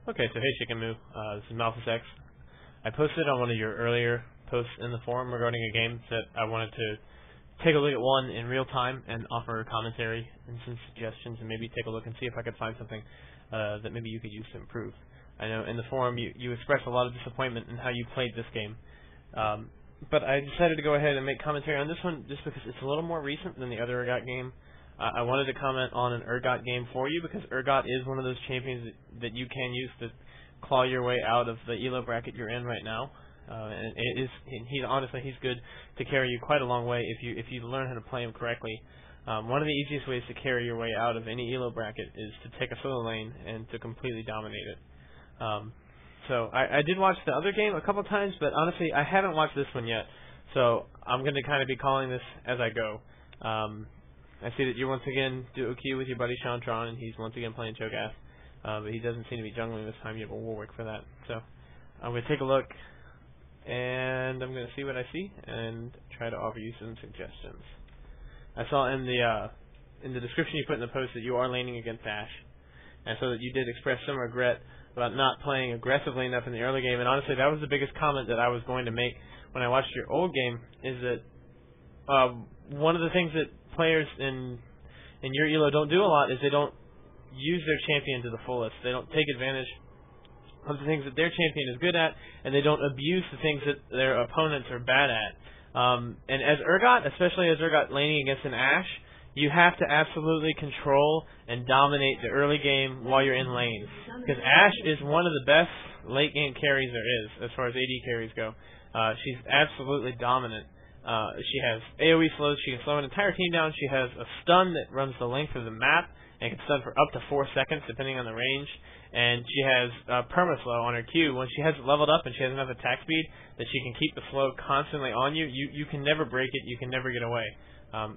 Okay, so hey Chicken Moo, this is MalfusX. I posted on one of your earlier posts in the forum regarding a game that I wanted to take a look at one in real time and offer commentary and some suggestions and maybe take a look and see if I could find something that maybe you could use to improve. I know in the forum you expressed a lot of disappointment in how you played this game, but I decided to go ahead and make commentary on this one just because it's a little more recent than the other Urgot game. I wanted to comment on an Urgot game for you because Urgot is one of those champions that you can use to claw your way out of the ELO bracket you're in right now. And honestly he's good to carry you quite a long way if you learn how to play him correctly. One of the easiest ways to carry your way out of any ELO bracket is to take a solo lane and to completely dominate it. So I did watch the other game a couple times, but honestly I haven't watched this one yet. So I'm going to kind of be calling this as I go. I see that you once again do a queue with your buddy Shantron, and he's once again playing Cho'Gath, but he doesn't seem to be jungling this time. You have a Warwick for that. So I'm going to take a look, and I'm going to see what I see, and try to offer you some suggestions. I saw in the description you put in the post that you are laning against Ashe, and so that you did express some regret about not playing aggressively enough in the early game, and honestly that was the biggest comment that I was going to make when I watched your old game, is that one of the things that players in your ELO don't do a lot is they don't use their champion to the fullest. They don't take advantage of the things that their champion is good at, and they don't abuse the things that their opponents are bad at. And as Urgot, especially as Urgot laning against an Ashe, you have to absolutely control and dominate the early game while you're in lane. Because Ashe is one of the best late game carries there is, as far as AD carries go. She's absolutely dominant. She has AoE slows, she can slow an entire team down, she has a stun that runs the length of the map, and can stun for up to 4 seconds depending on the range, and she has perma-slow on her Q. When she has it leveled up and she has enough attack speed that she can keep the slow constantly on you, you can never break it, you can never get away.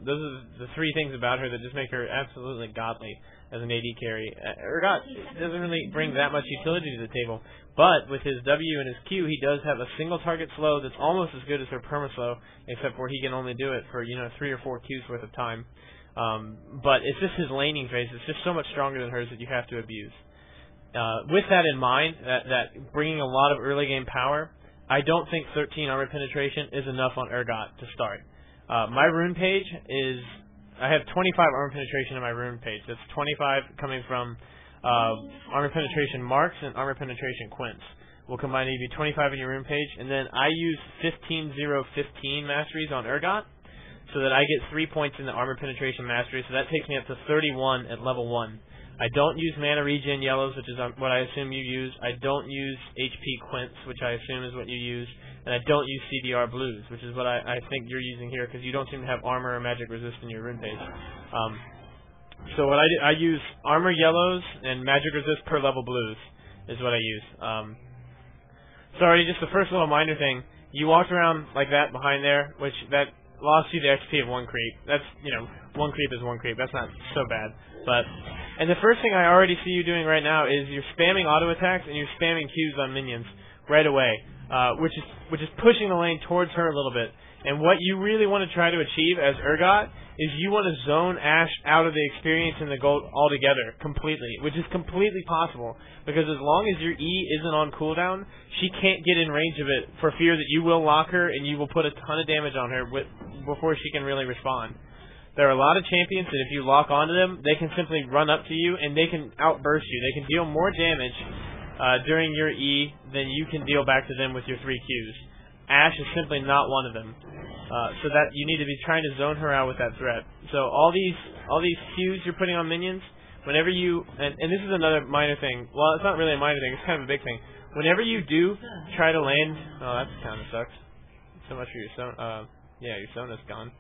Those are the three things about her that just make her absolutely godly as an AD carry. Urgot doesn't really bring that much utility to the table, but with his W and his Q, he does have a single target slow that's almost as good as her perma-slow, except for he can only do it for 3 or 4 Qs worth of time. But it's just his laning phase. It's just so much stronger than hers that you have to abuse. With that in mind, that bringing a lot of early game power, I don't think 13 armor penetration is enough on Urgot to start. My rune page is, I have 25 armor penetration in my rune page. That's 25 coming from armor penetration marks and armor penetration quints. We'll combine to give you 25 in your rune page, and then I use 15-0-15 masteries on Urgot, so that I get 3 points in the armor penetration mastery, so that takes me up to 31 at level 1. I don't use mana regen yellows, which is what I assume you use. I don't use HP quints, which I assume is what you use. And I don't use CDR blues, which is what I think you're using here, because you don't seem to have armor or magic resist in your rune page. So what I do, I use armor yellows and magic resist per level blues, is what I use. Sorry, just the first little minor thing. You walked around like that behind there, which that lost you the XP of 1 creep. That's, 1 creep is 1 creep. That's not so bad. And the first thing I already see you doing right now is you're spamming auto attacks and you're spamming Qs on minions right away, which is pushing the lane towards her a little bit. And what you really want to try to achieve as Urgot is you want to zone Ashe out of the experience and the gold altogether, completely, which is completely possible, because as long as your E isn't on cooldown, she can't get in range of it for fear that you will lock her and you will put a ton of damage on her before she can really respond. There are a lot of champions that if you lock onto them, they can simply run up to you and they can outburst you. They can deal more damage during your E than you can deal back to them with your 3 Qs. Ashe is simply not one of them. So that you need to be trying to zone her out with that threat. So all these Qs you're putting on minions, whenever you and this is another minor thing. Well, it's not really a minor thing, it's kind of a big thing. Whenever you do try to land, oh, that kind of sucks. So much for your Sona. Yeah, your Sona's gone.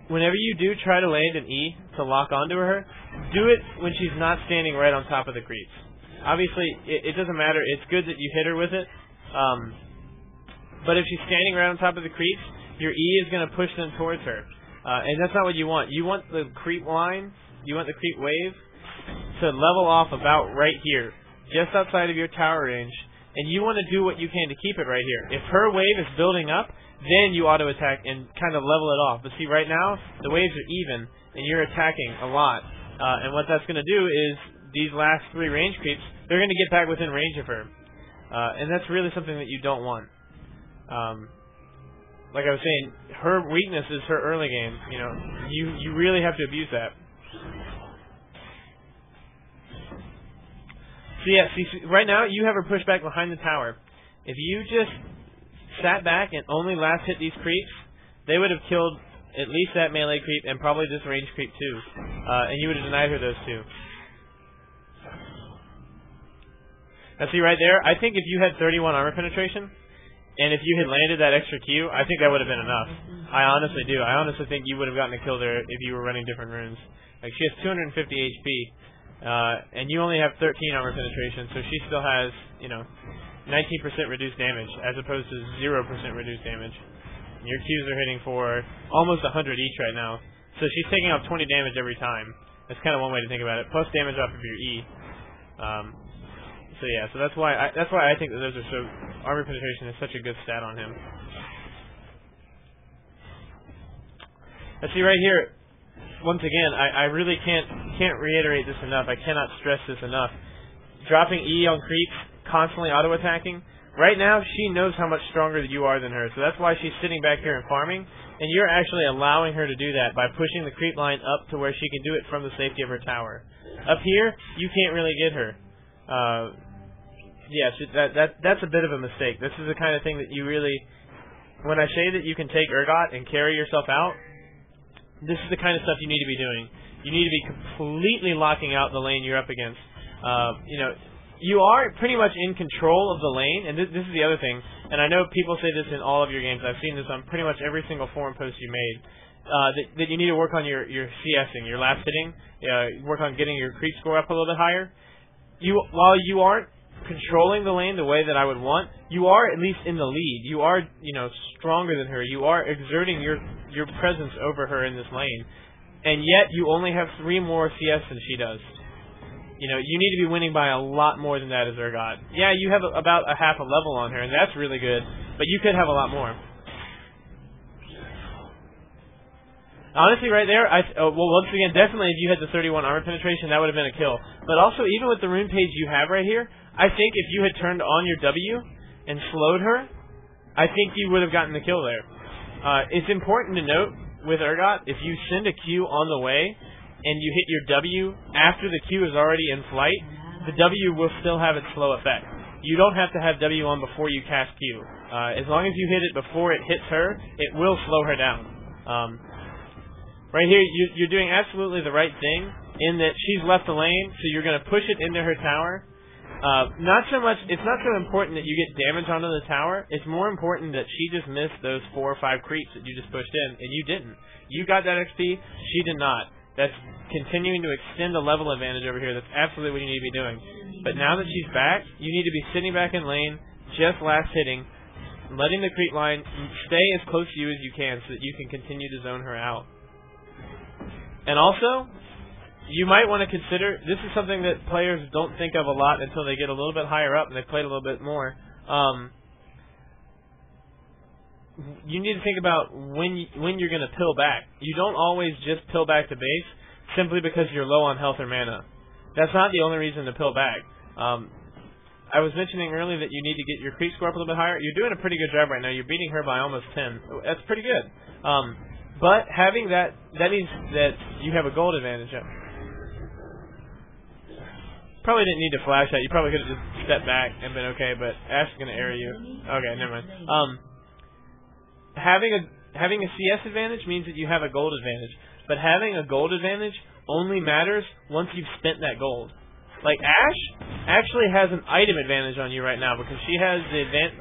Whenever you do try to land an E to lock onto her, do it when she's not standing right on top of the creeps. Obviously, it doesn't matter. It's good that you hit her with it. But if she's standing right on top of the creeps, your E is going to push them towards her. And that's not what you want. You want the creep line, you want the creep wave to level off about right here, just outside of your tower range. And you want to do what you can to keep it right here. If her wave is building up, then you auto attack and kind of level it off. But see, right now, the waves are even, and you're attacking a lot. And what that's going to do is these last 3 range creeps, they're going to get back within range of her. And that's really something that you don't want. Like I was saying, her weakness is her early game. You know, you really have to abuse that. So yeah, see, right now you have her pushed back behind the tower. If you just sat back and only last hit these creeps, they would have killed at least that melee creep and probably this range creep too. And you would have denied her those 2. Now see right there, I think if you had 31 armor penetration, and if you had landed that extra Q, I think that would have been enough. I honestly do. I honestly think you would have gotten a kill there if you were running different runes. Like, she has 250 HP, and you only have 13 armor penetration, so she still has, you know, 19% reduced damage, as opposed to 0% reduced damage. And your Qs are hitting for almost 100 each right now, so she's taking off 20 damage every time. That's kind of one way to think about it, plus damage off of your E. So yeah, so that's why I think that those are so. Armor penetration is such a good stat on him. Let's see right here. Once again, I really can't reiterate this enough. I cannot stress this enough. Dropping E on creeps, constantly auto attacking. Right now, she knows how much stronger you are than her, so that's why she's sitting back here and farming. And you're actually allowing her to do that by pushing the creep line up to where she can do it from the safety of her tower. Up here, you can't really get her. Yes, that's a bit of a mistake. This is the kind of thing that you really, when I say that you can take Urgot and carry yourself out, this is the kind of stuff you need to be doing. You need to be completely locking out the lane you're up against. You know, you are pretty much in control of the lane, and this is the other thing, and I know people say this in all of your games. I've seen this on pretty much every single forum post you made, that you need to work on your CSing, your last hitting, work on getting your creep score up a little bit higher. While you aren't controlling the lane the way that I would want, you are at least in the lead. You are, you know, stronger than her. You are exerting your presence over her in this lane, and yet you only have 3 more CS than she does. You know, you need to be winning by a lot more than that as Urgot. Yeah, you have about a half a level on her, and that's really good, but you could have a lot more. Honestly, right there, well, once again, definitely if you had the 31 armor penetration, that would have been a kill. But also, even with the rune page you have right here, I think if you had turned on your W and slowed her, I think you would have gotten the kill there. It's important to note with Urgot, if you send a Q on the way and you hit your W after the Q is already in flight, the W will still have its slow effect. You don't have to have W on before you cast Q. As long as you hit it before it hits her, it will slow her down. Right here, you're doing absolutely the right thing in that she's left the lane, so you're going to push it into her tower. Not so much, it's not so important that you get damage onto the tower. It's more important that she just missed those 4 or 5 creeps that you just pushed in, and you didn't. You got that XP, she did not. That's continuing to extend the level advantage over here. That's absolutely what you need to be doing. But now that she's back, you need to be sitting back in lane, just last hitting, letting the creep line stay as close to you as you can so that you can continue to zone her out. And also, you might want to consider, this is something that players don't think of a lot until they get a little bit higher up and they've played a little bit more. You need to think about when you're going to pill back. You don't always just pill back to base simply because you're low on health or mana. That's not the only reason to pill back. I was mentioning earlier that you need to get your creep score up a little bit higher. You're doing a pretty good job right now. You're beating her by almost 10. That's pretty good. But having that means that you have a gold advantage. Probably didn't need to flash that. You probably could have just stepped back and been okay, but Ash is going to arrow you. Okay, never mind. Having a CS advantage means that you have a gold advantage. But having a gold advantage only matters once you've spent that gold. Like, Ash actually has an item advantage on you right now because she has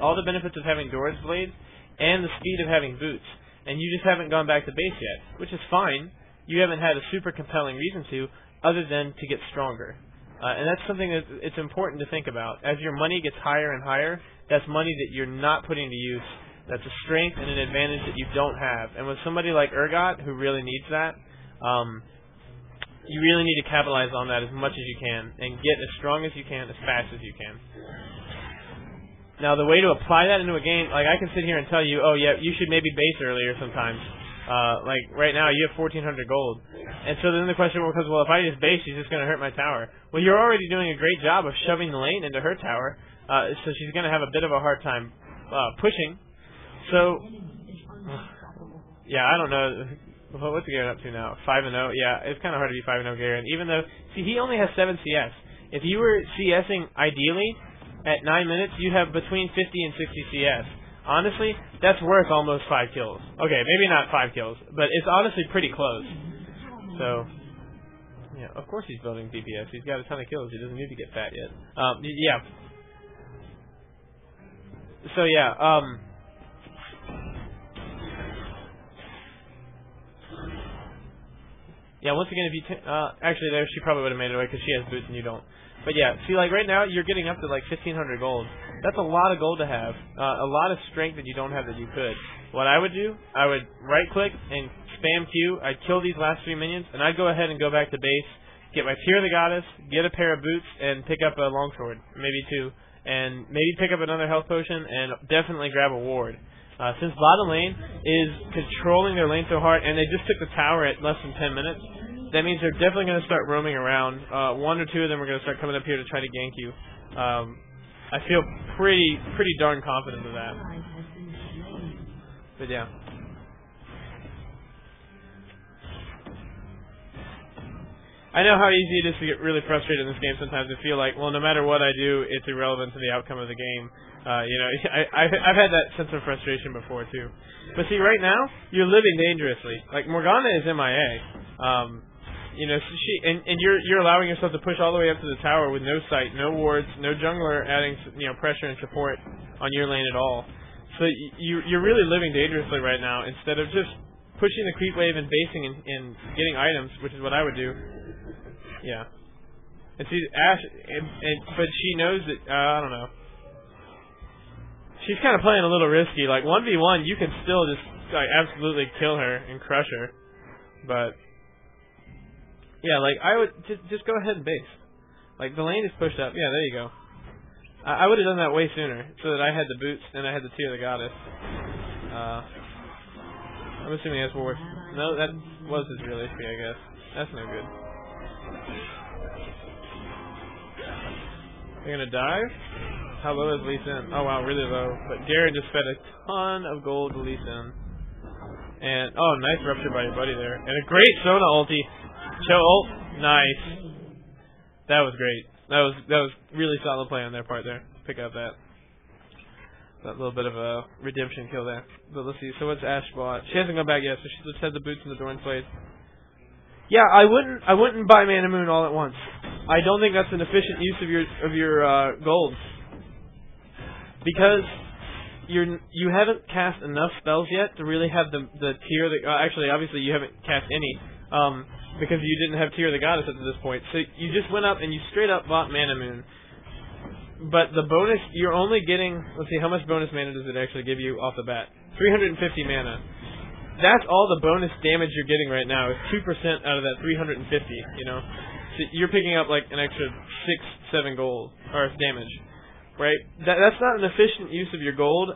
all the benefits of having Doran's Blades and the speed of having boots. And you just haven't gone back to base yet, which is fine. You haven't had a super compelling reason to, other than to get stronger. And that's something that it's important to think about. As your money gets higher and higher, that's money that you're not putting to use. That's a strength and an advantage that you don't have. And with somebody like Urgot, who really needs that, you really need to capitalize on that as much as you can and get as strong as you can, as fast as you can. Now, the way to apply that into a game, like I can sit here and tell you, oh yeah, you should maybe base earlier sometimes. Like, right now, you have 1,400 gold. And so then the question becomes, well, if I just base, she's just going to hurt my tower. Well, you're already doing a great job of shoving the lane into her tower, so she's going to have a bit of a hard time pushing. So, yeah, I don't know. What's Garen up to now? 5-0? Yeah, it's kind of hard to be 5-0 Garen, even though, see, he only has 7 CS. If you were CSing ideally at 9 minutes, you'd have between 50 and 60 CS. Honestly, that's worth almost 5 kills. Okay, maybe not 5 kills, but it's honestly pretty close. So, yeah, of course he's building DPS. He's got a ton of kills. He doesn't need to get fat yet. Yeah. So, yeah, yeah, once again, if you... actually, there, she probably would have made it away because she has boots and you don't. But yeah, see, like, right now, you're getting up to, like, 1,500 gold. That's a lot of gold to have. A lot of strength that you don't have that you could. What I would do, I would right-click and spam Q. I'd kill these last 3 minions, and I'd go ahead and go back to base, get my Tear of the Goddess, get a pair of boots, and pick up a longsword, maybe 2. And maybe pick up another health potion, and definitely grab a ward. Since bottom lane is controlling their lane so hard, and they just took the tower at less than 10 minutes, that means they're definitely going to start roaming around. 1 or 2 of them are going to start coming up here to try to gank you. I feel pretty darn confident of that. But yeah. I know how easy it is to get really frustrated in this game sometimes and feel like, well, no matter what I do, it's irrelevant to the outcome of the game. You know, I've had that sense of frustration before too. But see, right now, you're living dangerously. Like, Morgana is MIA. You know, and you're allowing yourself to push all the way up to the tower with no sight, no wards, no jungler adding, you know, pressure and support on your lane at all. So you're really living dangerously right now instead of just pushing the creep wave and basing and getting items, which is what I would do. Yeah. And see, Ashe, but she knows that, I don't know. She's kind of playing a little risky. Like, 1v1, you can still just, like, absolutely kill her and crush her. But, yeah, like, I would just go ahead and base. Like, the lane is pushed up. Yeah, there you go. I would have done that way sooner, so that I had the boots and I had the Tear of the Goddess. I'm assuming that's Ward. No, that was his real HP, I guess. That's no good. They're gonna dive? How low is Lee Sin? Oh wow, really low. But Garen just fed a ton of gold to Lee Sin. And, oh, nice rupture by your buddy there. And a great Sona ulti. Show ult. Nice. That was great. That was really solid play on their part there. Pick up that little bit of a redemption kill there. But let's see. So what's Ashe bought? She hasn't gone back yet, so she just had the boots and the Doran Blade. Yeah, I wouldn't buy Mana Moon all at once. I don't think that's an efficient use of your gold, because you haven't cast enough spells yet to really have the tier that actually obviously you haven't cast any because you didn't have Tear of the Goddess up to this point. So you just went up and you straight up bought Mana Moon. But the bonus, you're only getting, let's see, how much bonus mana does it actually give you off the bat? 350 mana. That's all the bonus damage you're getting right now is 2% out of that 350, you know? So you're picking up like an extra 6-7 gold, or damage, right? That's not an efficient use of your gold,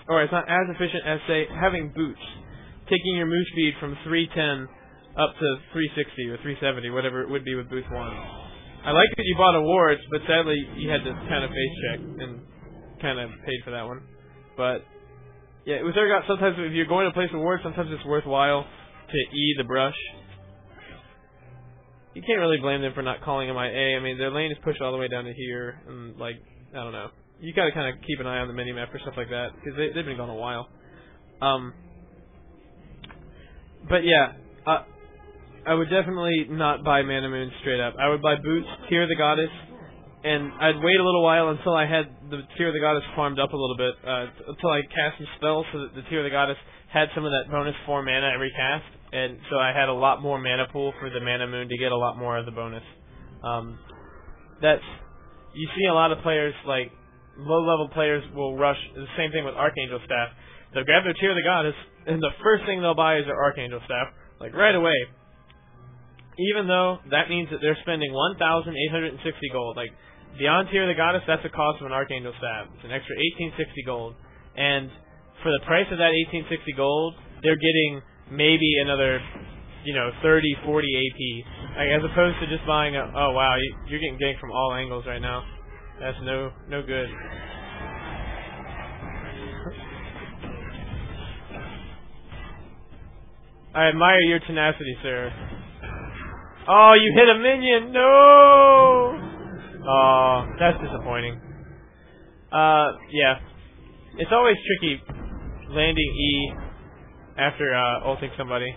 or it's not as efficient as, say, having boots. Taking your move speed from 310 up to 360 or 370, whatever it would be with boost 1. I like that you bought awards, but sadly you had to kind of face check and kind of paid for that one. But yeah, with Urgot, sometimes if you're going to place awards, sometimes it's worthwhile to E the brush. You can't really blame them for not calling him IA. I mean, their lane is pushed all the way down to here, and like, I don't know. You gotta kind of keep an eye on the minimap for stuff like that, because they've been gone a while. But yeah, I would definitely not buy Mana Moon straight up. I would buy boots, Tear of the Goddess, and I'd wait a little while until I had the Tear of the Goddess farmed up a little bit, until I cast some spells so that the Tear of the Goddess had some of that bonus 4 mana every cast, and so I had a lot more mana pool for the Mana Moon to get a lot more of the bonus. You see a lot of players, like, low-level players will rush, the same thing with Archangel Staff. They'll grab their Tear of the Goddess, and the first thing they'll buy is their Archangel Staff, like right away. Even though that means that they're spending 1,860 gold. Like, beyond Tear of the Goddess, that's the cost of an Archangel Staff. It's an extra 1,860 gold. And for the price of that 1,860 gold, they're getting maybe another, 30, 40 AP. Like, as opposed to just buying a, oh wow, you're getting ganked from all angles right now. That's no good. I admire your tenacity, sir. Oh, you hit a minion! No! Oh, that's disappointing. Yeah. It's always tricky landing E after ulting somebody.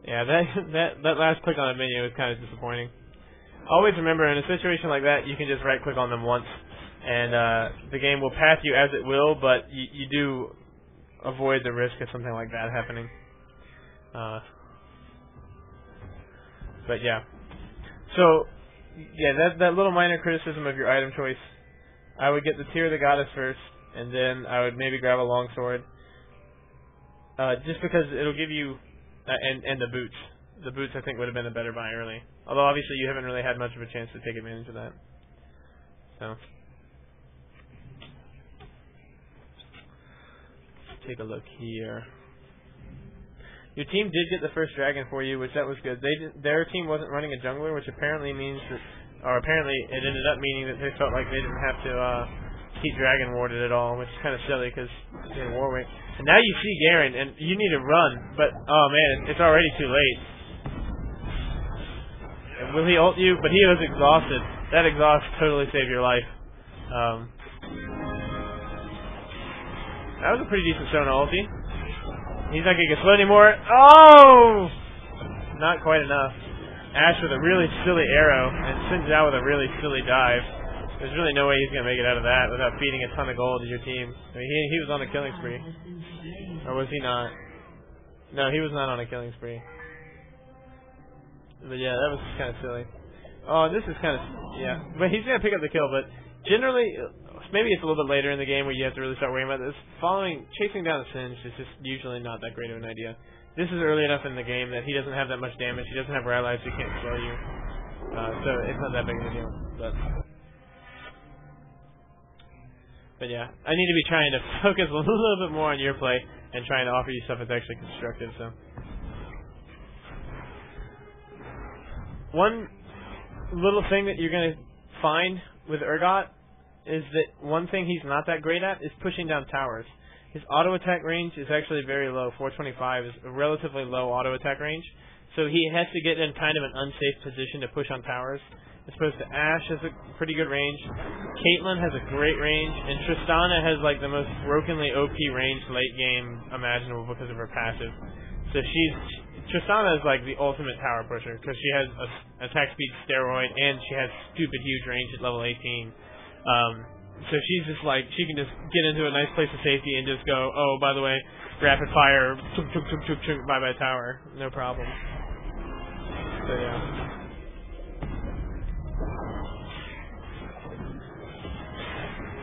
Yeah, that last click on a minion was kind of disappointing. Always remember, in a situation like that, you can just right click on them once, and the game will path you as it will, but you do avoid the risk of something like that happening. But yeah. So, yeah, that little minor criticism of your item choice. I would get the Tear of the Goddess first, and then I would maybe grab a longsword. Just because it'll give you, and the boots. The boots I think would have been a better buy early. Although obviously you haven't really had much of a chance to take advantage of that. So, let's take a look here. Your team did get the first dragon for you, which that was good. Their team wasn't running a jungler, which apparently means that, or apparently it ended up meaning that they felt like they didn't have to keep dragon warded at all, which is kind of silly because in Warwick. And now you see Garen, and you need to run, but oh man, it's already too late. And will he ult you? But he was exhausted. That exhaust totally saved your life. That was a pretty decent Sona ulti. He's not going to get slow anymore. Oh! Not quite enough. Ash with a really silly arrow, and sends out with a really silly dive. There's really no way he's going to make it out of that without feeding a ton of gold to your team. I mean, he was on a killing spree. Or was he not? No, he was not on a killing spree. But yeah, that was kind of silly. Oh, this is kind of, yeah. But he's going to pick up the kill, but generally, maybe it's a little bit later in the game where you have to really start worrying about this. Chasing down a Singe is just usually not that great of an idea. This is early enough in the game that he doesn't have that much damage. He doesn't have rally, so he can't slow you. So it's not that big of a deal. But yeah, I need to be trying to focus a little bit more on your play and trying to offer you stuff that's actually constructive. So one little thing that you're going to find with Urgot is that one thing he's not that great at is pushing down towers. His auto attack range is actually very low. 425 is a relatively low auto attack range, so he has to get in kind of an unsafe position to push on towers. As opposed to Ashe has a pretty good range. Caitlyn has a great range, and Tristana has like the most brokenly OP range late game imaginable because of her passive. So Tristana is like the ultimate tower pusher because she has attack speed steroid and she has stupid huge range at level 18. So she's just like, she can just get into a nice place of safety and just go, oh, by the way, rapid fire, chunk, chunk, chunk, chunk, chunk, bye-bye tower, no problem. So yeah.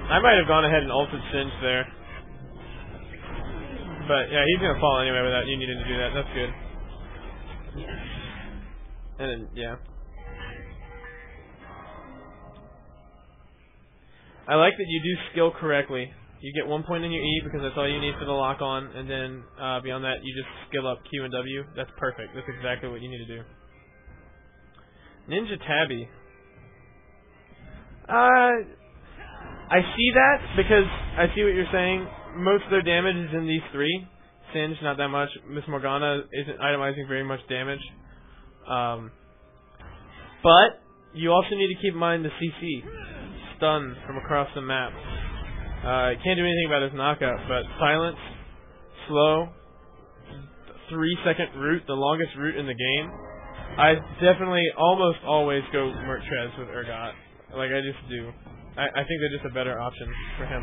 I might have gone ahead and ulted Singe there. But yeah, he's going to fall anyway without you needing to do that. That's good. And then, yeah. I like that you do skill correctly. You get 1 point in your E because that's all you need for the lock on, and then beyond that you just skill up Q and W. That's perfect. That's exactly what you need to do. Ninja Tabby. I see that because I see what you're saying. Most of their damage is in these three. Singe, not that much. Miss Morgana isn't itemizing very much damage. But you also need to keep in mind the CC. Stun from across the map. Can't do anything about his knockout, but silence, slow, 3-second root, the longest root in the game. I definitely almost always go Merc Trez with Urgot. Like, I just do. I think they're just a better option for him.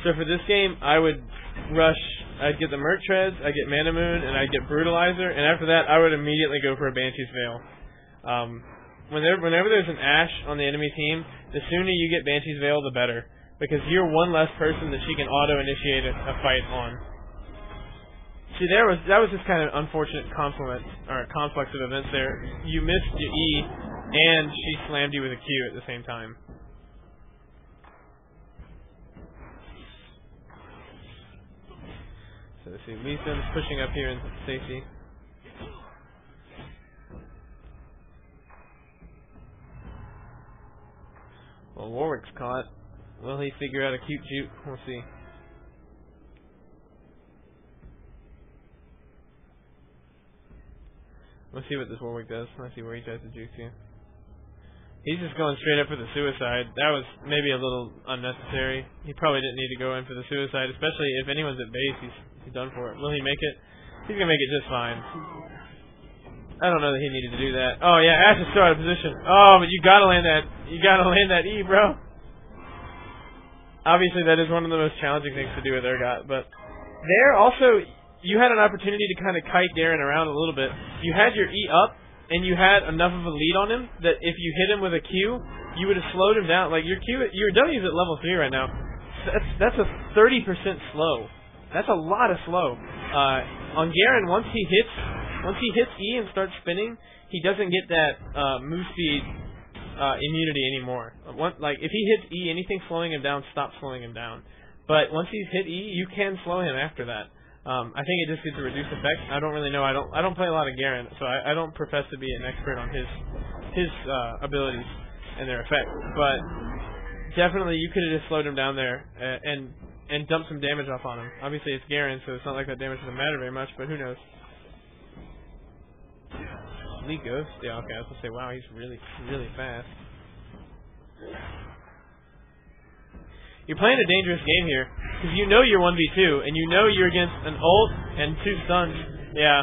So for this game, I would rush. I'd get the Merc Trez, I'd get Mana Moon, and I'd get Brutalizer, and after that, I would immediately go for a Banshee's Veil. Whenever there's an Ashe on the enemy team, the sooner you get Banshee's Veil, the better, because you're one less person that she can auto-initiate a fight on. See, that was just kind of unfortunate confluence or conflux of events there. You missed your E, and she slammed you with a Q at the same time. So let's see, Lee Sim's pushing up here in safety. Well, Warwick's caught. Will he figure out a cute juke? We'll see. We'll see what this Warwick does. Let's see where he tries to juke to. He's just going straight up for the suicide. That was maybe a little unnecessary. He probably didn't need to go in for the suicide, especially if anyone's at base. He's done for it. Will he make it? He's going to make it just fine. I don't know that he needed to do that. Oh, yeah, Ash is still out of position. Oh, but you got to land that. You got to land that E, bro. Obviously, that is one of the most challenging things to do with Urgot, but there also, you had an opportunity to kind of kite Garen around a little bit. You had your E up, and you had enough of a lead on him that if you hit him with a Q, you would have slowed him down. Like your W's at level 3 right now. That's a 30% slow. That's a lot of slow. On Garen, once he hits E and starts spinning, he doesn't get that move speed immunity anymore. Like if he hits E, anything slowing him down stops slowing him down. But once he's hit E, you can slow him after that. I think it just gets a reduced effect. I don't really know. I don't play a lot of Garen, so I don't profess to be an expert on his abilities and their effect. But definitely, you could have just slowed him down there and dumped some damage off on him. Obviously, it's Garen, so it's not like that damage doesn't matter very much. But who knows? Lee Ghost. Yeah. Okay. I was gonna say, wow, he's really fast. You're playing a dangerous game here, because you know you're 1v2, and you know you're against an ult and 2 stuns. Yeah,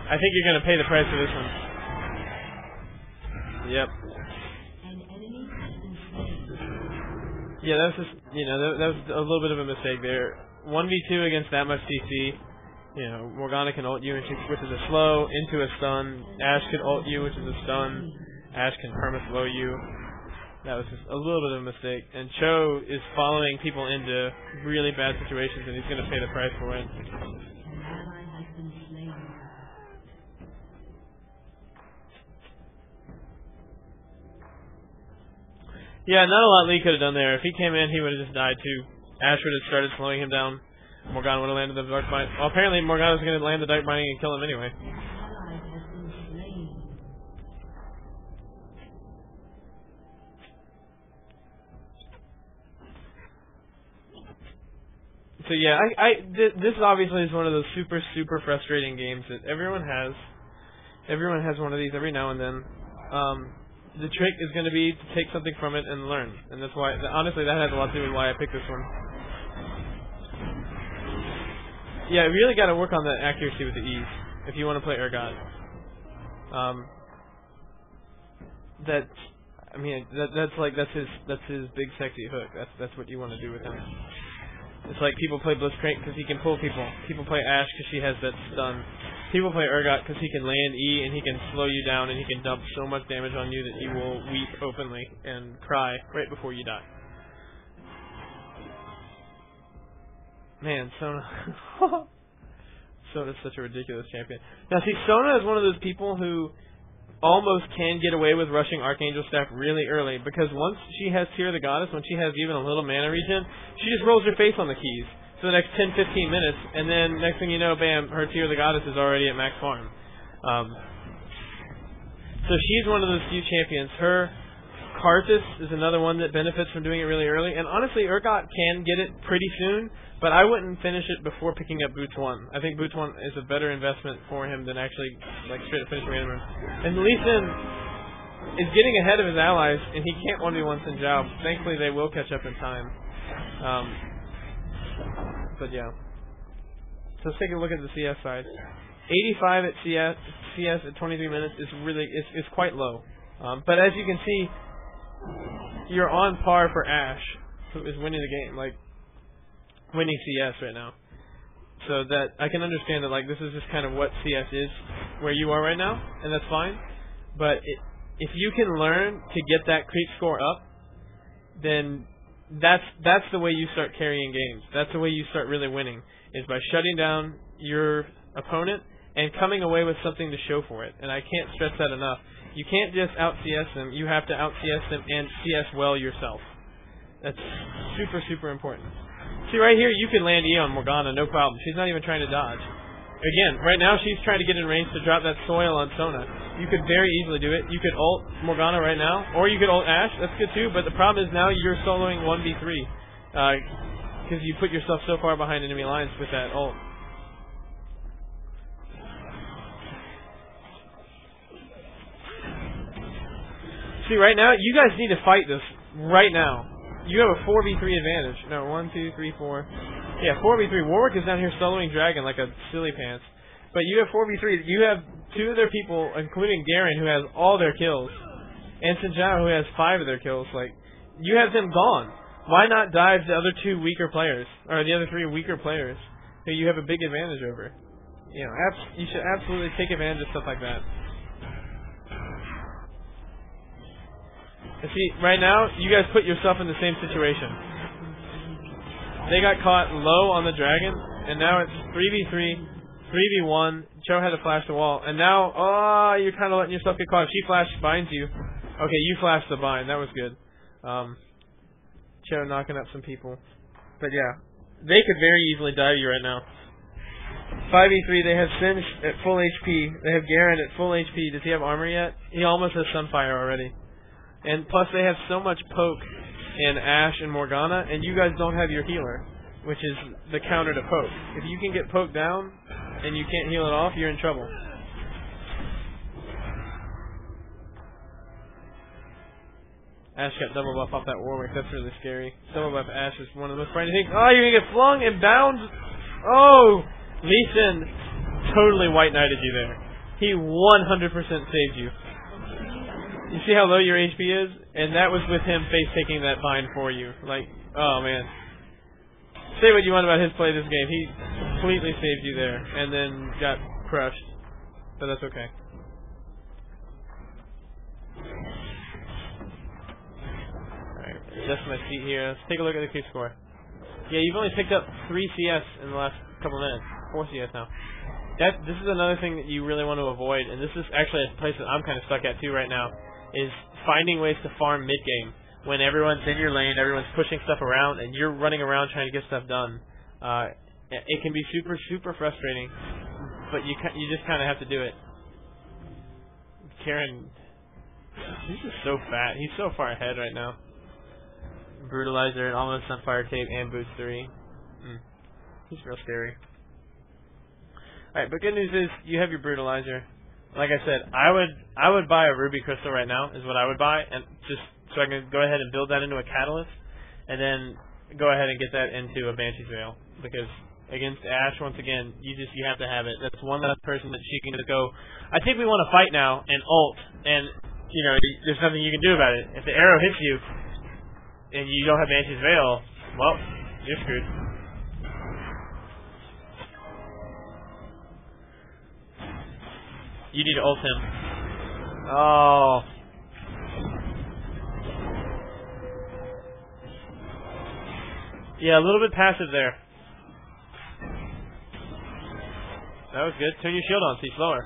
I think you're going to pay the price for this one. Yep. Yeah, that was just, that was a little bit of a mistake there. 1v2 against that much CC. Morgana can ult you, which is a slow, into a stun. Ashe can ult you, which is a stun. Ashe can perma-slow you. That was just a little bit of a mistake. And Cho is following people into really bad situations, and he's going to pay the price for it. Yeah, not a lot Lee could have done there. If he came in, he would have just died too. Ashe would have started slowing him down. Morgana would have landed the Dark Binding. Well, apparently Morgana was going to land the Dark Binding and kill him anyway. So yeah, this obviously is one of those super frustrating games that everyone has. Everyone has one of these every now and then. The trick is going to be to take something from it and learn, and that's why. Honestly, that has a lot to do with why I picked this one. Yeah, you really got to work on the accuracy with the E's if you want to play Urgot. That's his big sexy hook. That's what you want to do with him. It's like people play Blitzcrank because he can pull people. People play Ashe because she has that stun. People play Urgot because he can land E and he can slow you down and he can dump so much damage on you that you will weep openly and cry right before you die. Man, Sona. Sona's such a ridiculous champion. Now see, Sona is one of those people who almost can get away with rushing Archangel Staff really early, because once she has Tear of the Goddess, when she has even a little mana regen, she just rolls her face on the keys for the next 10-15 minutes, and then next thing you know, bam, her Tear of the Goddess is already at max farm. So she's one of those few champions. Her Karthus is another one that benefits from doing it really early, and honestly, Urgot can get it pretty soon, but I wouldn't finish it before picking up Boots 1. I think Boots 1 is a better investment for him than actually straight up finishing random room. And Lee Sin is getting ahead of his allies, and he can't 1v1 Xin Zhao. Thankfully, they will catch up in time. But yeah. So let's take a look at the CS side. 85 at CS at 23 minutes is quite low. But as you can see, you're on par for Ashe, who is winning the game. Winning CS right now. So that I can understand that this is just kind of what CS is where you are right now, and that's fine. But if you can learn to get that creep score up, then that's the way you start carrying games. That's the way you start really winning, is by shutting down your opponent and coming away with something to show for it. And I can't stress that enough. You can't just out CS them, you have to out CS them and CS well yourself. That's super important. See, right here, you can land E on Morgana, no problem. She's not even trying to dodge. Again, right now, she's trying to get in range to drop that soil on Sona. You could very easily do it. You could ult Morgana right now, or you could ult Ashe. That's good too, but the problem is now you're soloing 1v3. Because you put yourself so far behind enemy lines with that ult. See, right now, you guys need to fight this right now. You have a 4v3 advantage. No, 1, 2, 3, 4. Yeah, 4v3. Warwick is down here soloing Dragon like a silly pants. But you have 4v3. You have 2 of their people, including Garen, who has all their kills. And Xin Zhao, who has 5 of their kills. Like, you have them gone. Why not dive the other 2 weaker players? Or the other 3 weaker players who you have a big advantage over? You know, you should absolutely take advantage of stuff like that. And see, right now, you guys put yourself in the same situation. They got caught low on the Dragon, and now it's 3v3, 3v1. Cho had to flash the wall, and now, oh, you're kind of letting yourself get caught. If she flash binds you. Okay, you flashed the bind. That was good. Cho knocking up some people. But yeah, they could very easily dive you right now. 5v3, they have Singe at full HP. They have Garen at full HP. Does he have armor yet? He almost has Sunfire already. And plus they have so much poke in Ashe and Morgana, and you guys don't have your healer, which is the counter to poke. If you can get poked down and you can't heal it off, you're in trouble. Ashe got double buff off that Warwick. That's really scary. Double buff Ashe is one of the most frightening things. Oh, you're going to get flung and bound. Oh! Lee Sin totally white knighted you there. He 100% saved you. You see how low your HP is? And that was with him face-taking that bind for you. Like, oh man. Say what you want about his play this game. He completely saved you there. And then got crushed. But that's okay. Alright, adjust my seat here. Let's take a look at the Q score. Yeah, you've only picked up 3 CS in the last couple minutes. 4 CS now. This is another thing that you really want to avoid. And this is actually a place that I'm kind of stuck at too right now. Is finding ways to farm mid-game when everyone's in your lane, everyone's pushing stuff around, and you're running around trying to get stuff done. It can be super, super frustrating, but you just kind of have to do it. Karen, he's just so fat. He's so far ahead right now. Brutalizer and almost Sunfire Tape and Boost 3. He's real scary. Alright, but good news is you have your Brutalizer. Like I said, I would buy a Ruby Crystal right now, is what I would buy, and just so I can go ahead and build that into a Catalyst, and then go ahead and get that into a Banshee's Veil. Because against Ashe, once again, you have to have it. That's one less person that she can just go, I think we want to fight now, and ult, and, you know, there's nothing you can do about it. If the arrow hits you, and you don't have Banshee's Veil, well, you're screwed. You need to ult him. Oh. Yeah, a little bit passive there. That was good. Turn your shield on so he's slower.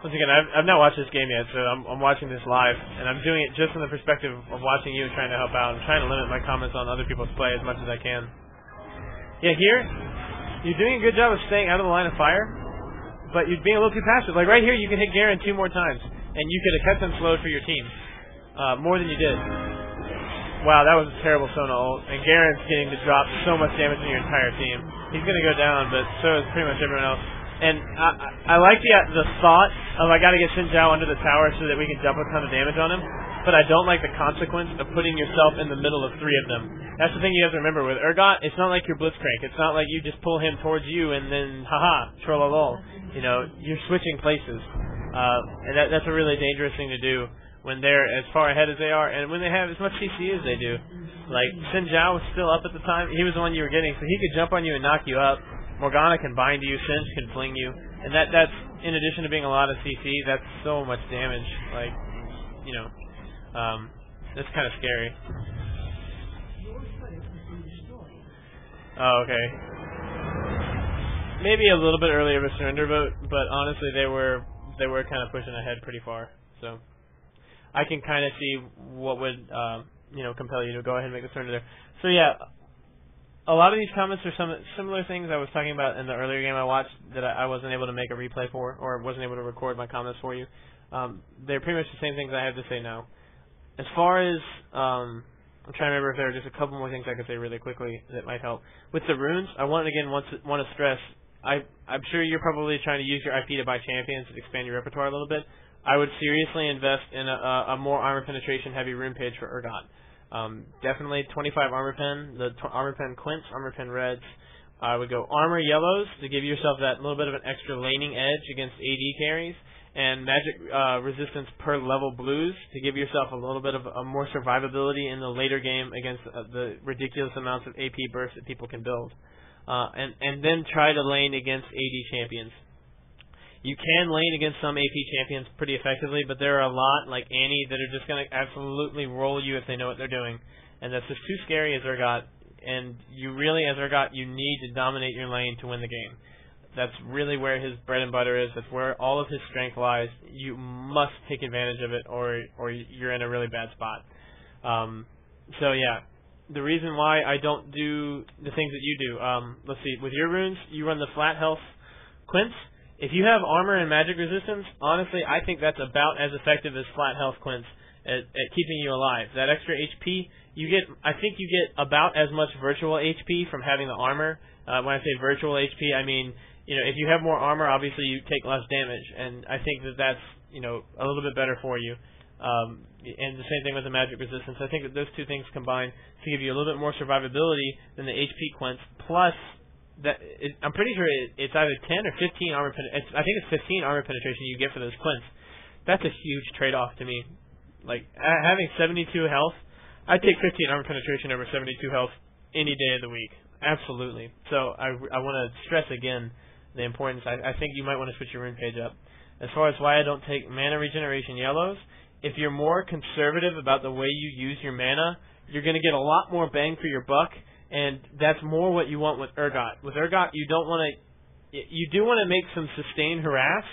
Once again, I've not watched this game yet, so I'm watching this live, and I'm doing it just from the perspective of watching you and trying to help out. I'm trying to limit my comments on other people's play as much as I can. Yeah, here, you're doing a good job of staying out of the line of fire, but you're being a little too passive. Like right here, you can hit Garen 2 more times, and you could have kept them slowed for your team. More than you did. Wow, that was a terrible Sona ult, and Garen's getting to drop so much damage on your entire team. He's going to go down, but so is pretty much everyone else. And I like the thought of I got to get Xin Zhao under the tower so that we can dump a ton of damage on him, but I don't like the consequence of putting yourself in the middle of 3 of them. That's the thing you have to remember with Urgot. It's not like you're Blitzcrank. It's not like you just pull him towards you and then haha, trollolol. You know, you're switching places, and that's a really dangerous thing to do when they're as far ahead as they are, and when they have as much CC as they do. Like Xin Zhao was still up at the time. He was the one you were getting, so he could jump on you and knock you up. Morgana can bind you, Singe can fling you, and that's in addition to being a lot of CC, that's so much damage. Like, you know, that's kind of scary. Oh, okay. maybe a little bit earlier of a surrender vote, but honestly they were kind of pushing ahead pretty far. So I can kind of see what would compel you to go ahead and make the surrender there. So yeah, a lot of these comments are some similar things I was talking about in the earlier game I watched that I wasn't able to make a replay for, or wasn't able to record my comments for you. They're pretty much the same things I have to say now. As far as I'm trying to remember if there are just a couple more things I could say really quickly that might help. With the runes, I want to stress, I'm sure you're probably trying to use your IP to buy champions and expand your repertoire a little bit. I would seriously invest in a more armor penetration heavy rune page for Urgot. Definitely 25 armor pen, the armor pen quints, armor pen reds. I would go armor yellows to give yourself that little bit of an extra laning edge against AD carries, and magic resistance per level blues to give yourself a little bit of a more survivability in the later game against the ridiculous amounts of AP bursts that people can build. And then try to lane against AD champions. You can lane against some AP champions pretty effectively, but there are a lot, like Annie, that are just going to absolutely roll you if they know what they're doing. And that's just too scary as Urgot. And you really, as Urgot, you need to dominate your lane to win the game. That's really where his bread and butter is. That's where all of his strength lies. You must take advantage of it, or you're in a really bad spot. So yeah, the reason why I don't do the things that you do, let's see, with your runes, you run the flat health quints. If you have armor and magic resistance, honestly, I think that's about as effective as flat health quints at keeping you alive. That extra HP, I think you get about as much virtual HP from having the armor. When I say virtual HP, I mean, if you have more armor, obviously you take less damage, and I think that's, a little bit better for you. And the same thing with the magic resistance. I think that those two things combine to give you a little bit more survivability than the HP quints, plus I'm pretty sure it's either 10 or 15 armor penetration. I think it's 15 armor penetration you get for those quints. That's a huge trade-off to me. Like, having 72 health, I'd take 15 armor penetration over 72 health any day of the week. Absolutely. So I want to stress again the importance. I think you might want to switch your rune page up. As far as why I don't take mana regeneration yellows, if you're more conservative about the way you use your mana, you're going to get a lot more bang for your buck. And that's more what you want with Urgot. With Urgot, you do want to make some sustained harass,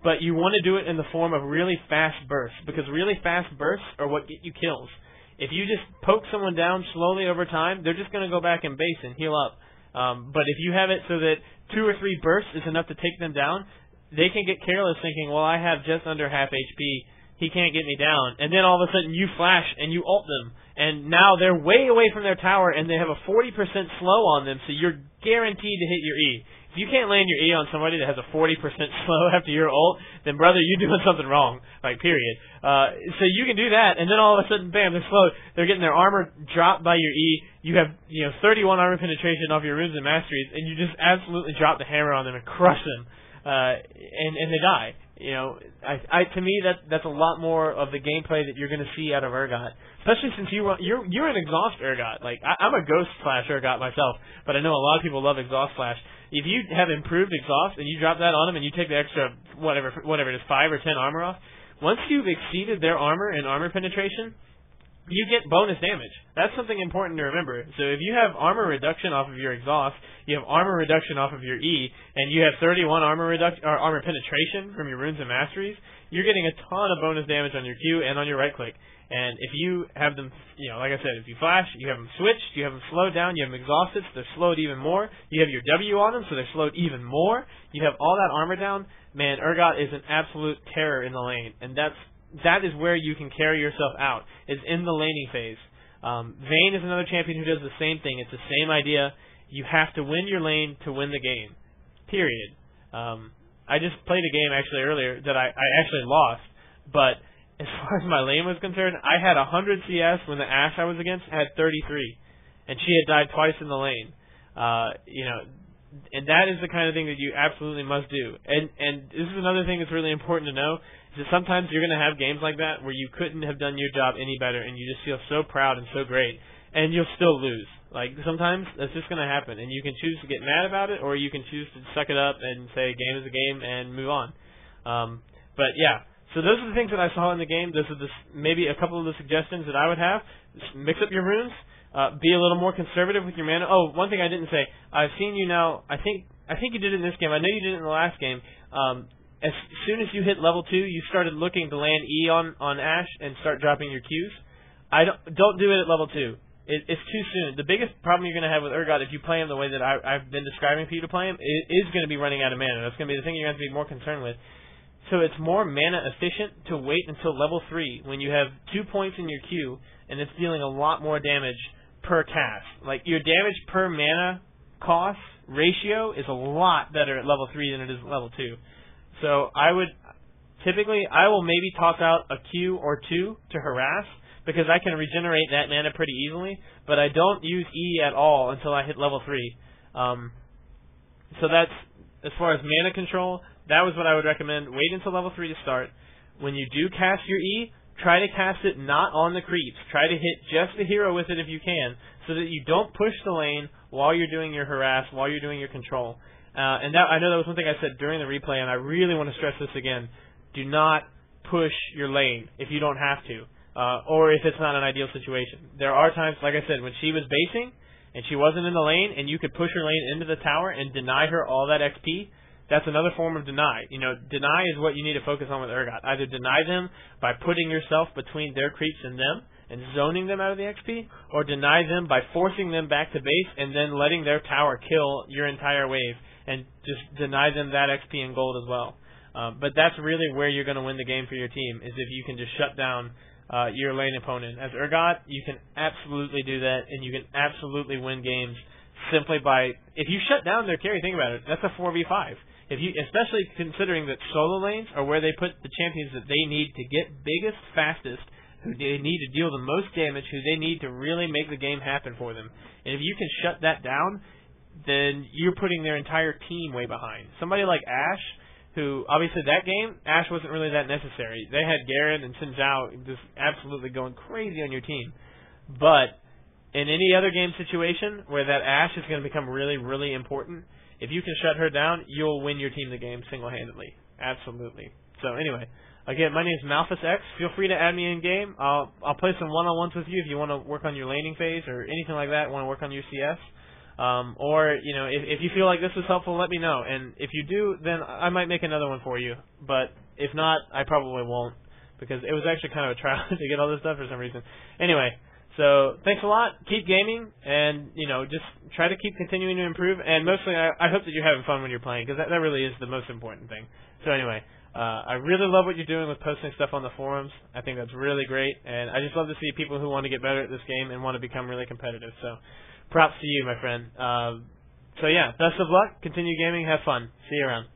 but you want to do it in the form of really fast bursts, because really fast bursts are what get you kills. If you just poke someone down slowly over time, they're just going to go back and base and heal up. But if you have it so that 2 or 3 bursts is enough to take them down, they can get careless thinking, well, I have just under half HP, he can't get me down. And then all of a sudden you flash and you ult them. And now they're way away from their tower and they have a 40% slow on them, so you're guaranteed to hit your E. If you can't land your E on somebody that has a 40% slow after your ult, then brother, you're doing something wrong. Like, period. So you can do that, and then all of a sudden, bam, they're slowed. They're getting their armor dropped by your E. You have 31 armor penetration off your runes and masteries, and you just absolutely drop the hammer on them and crush them. And they die. To me that's a lot more of the gameplay that you're going to see out of Urgot, especially since you're an exhaust Urgot. Like I'm a ghost slash Urgot myself, but I know a lot of people love exhaust slash. If you have improved exhaust and you drop that on them and you take the extra whatever it is 5 or 10 armor off, once you've exceeded their armor and armor penetration, you get bonus damage. That's something important to remember. So if you have armor reduction off of your exhaust, you have armor reduction off of your E, and you have 31 armor penetration from your runes and masteries, you're getting a ton of bonus damage on your Q and on your right click. And if you have them, like I said, if you flash, you have them switched, you have them slowed down, you have them exhausted, so they're slowed even more. You have your W on them, so they're slowed even more. You have all that armor down. Man, Urgot is an absolute terror in the lane, and that is where you can carry yourself out, is in the laning phase. Vayne is another champion who does the same thing. It's the same idea. You have to win your lane to win the game. Period. I just played a game actually earlier that I actually lost, but as far as my lane was concerned, I had 100 CS when the Ashe I was against had 33, and she had died twice in the lane. And that is the kind of thing that you absolutely must do. And this is another thing that's really important to know, is that sometimes you're going to have games like that where you couldn't have done your job any better, and you just feel so proud and so great, and you'll still lose. Like, sometimes that's just going to happen, and you can choose to get mad about it, or you can choose to suck it up and say game is a game and move on. But yeah, so those are the things that I saw in the game. Those are maybe a couple of the suggestions that I would have. Just mix up your runes. Be a little more conservative with your mana. Oh, one thing I didn't say. I've seen you now. I think I think you did it in this game. I know you did it in the last game. As soon as you hit level 2, you started looking to land E on Ash and start dropping your Qs. Don't do it at level 2. It's too soon. The biggest problem you're going to have with Urgot, if you play him the way that I've been describing for you to play him, is going to be running out of mana. That's going to be the thing you're going to have to be more concerned with. So it's more mana efficient to wait until level 3 when you have 2 points in your Q and it's dealing a lot more damage per cast. Like, your damage per mana cost ratio is a lot better at level 3 than it is at level 2. So I will maybe toss out a Q or 2 to harass, because I can regenerate that mana pretty easily, but I don't use E at all until I hit level 3. So that's, as far as mana control, that was what I would recommend. Wait until level 3 to start. When you do cast your E, try to cast it not on the creeps. Try to hit just the hero with it if you can, so that you don't push the lane while you're doing your harass, while you're doing your control. And that, I know that was one thing I said during the replay, and I really want to stress this again. Do not push your lane if you don't have to. Or if it's not an ideal situation. There are times, like I said, when she was basing and she wasn't in the lane and you could push her lane into the tower and deny her all that XP, that's another form of deny. You know, deny is what you need to focus on with Urgot. Either deny them by putting yourself between their creeps and them and zoning them out of the XP, or deny them by forcing them back to base and then letting their tower kill your entire wave and just deny them that XP and gold as well. But that's really where you're going to win the game for your team, is if you can just shut down your lane opponent. As Urgot, you can absolutely do that, and you can absolutely win games simply by, if you shut down their carry, think about it, that's a 4v5. If you, especially considering that solo lanes are where they put the champions that they need to get biggest, fastest, who they need to deal the most damage, who they need to really make the game happen for them. And if you can shut that down, then you're putting their entire team way behind. Somebody like Ash, who, obviously that game, Ash wasn't really that necessary. They had Garen and Xin Zhao just absolutely going crazy on your team. But in any other game situation where that Ash is going to become really, really important, if you can shut her down, you'll win your team the game single-handedly. Absolutely. So anyway, again, my name is MalfusX. Feel free to add me in-game. I'll play some one-on-ones with you if you want to work on your laning phase or anything like that, want to work on your CS. Or, you know, if you feel like this was helpful, let me know. And if you do, then I might make another one for you. But if not, I probably won't, because it was actually kind of a trial to get all this stuff for some reason. Anyway, so thanks a lot. Keep gaming, and, you know, just try to keep continuing to improve. And mostly, I hope that you're having fun when you're playing, because that really is the most important thing. So anyway, I really love what you're doing with posting stuff on the forums. I think that's really great. And I just love to see people who want to get better at this game and want to become really competitive. So props to you, my friend. So yeah, best of luck. Continue gaming. Have fun. See you around.